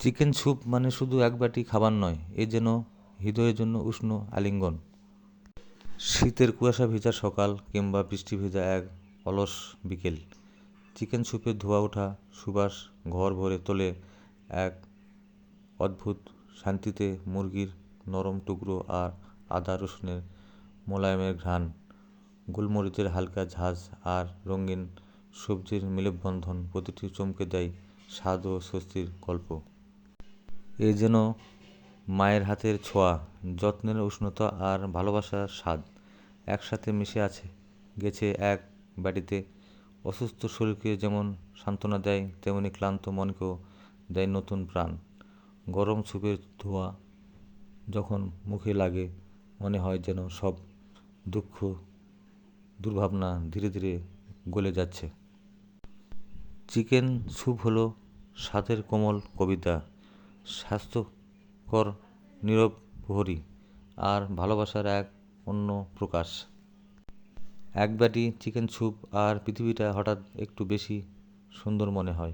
Chicken soup মানে শুধু এক বাটি খাবার নয়, এ যেন হৃদয়ের জন্য উষ্ণ আলিঙ্গন। শীতের কুয়াশা ভেজা সকাল কিংবা বৃষ্টি ভেজা এক অলস বিকেল, চিকেন স্যুপের ধোয়া ওঠা সুবাস ঘর ভরে তোলে এক অদ্ভুত শান্তিতে। মুরগির নরম টুকরো আর আদা রসুনের মোলায়েমের ঘ্রাণ, গোলমরিচের হালকা ঝাঁঝ আর রঙিন সবজির মেলবন্ধন প্রতিটি চমকে দেয় স্বাদ ও স্বস্তির গল্প। এ যেন মায়ের হাতের ছোঁয়া, যত্নের উষ্ণতা আর ভালোবাসার স্বাদ একসাথে মিশে গেছে এক বাটিতে। অসুস্থ শরীরকে যেমন সান্ত্বনা দেয়, তেমনি ক্লান্ত মনকেও দেয় নতুন প্রাণ। গরম স্যুপের ধোঁয়া যখন মুখে লাগে, মনে হয় যেন সব দুঃখ দুর্ভাবনা ধীরে ধীরে গলে যাচ্ছে। চিকেন স্যুপ হলো স্বাদের কোমল কবিতা, স্বাস্থ্যকর নীরব প্রহরী আর ভালোবাসার এক অন্য প্রকাশ। এক বাটি চিকেন স্যুপ আর পৃথিবীটা হঠাৎ একটু বেশি সুন্দর মনে হয়।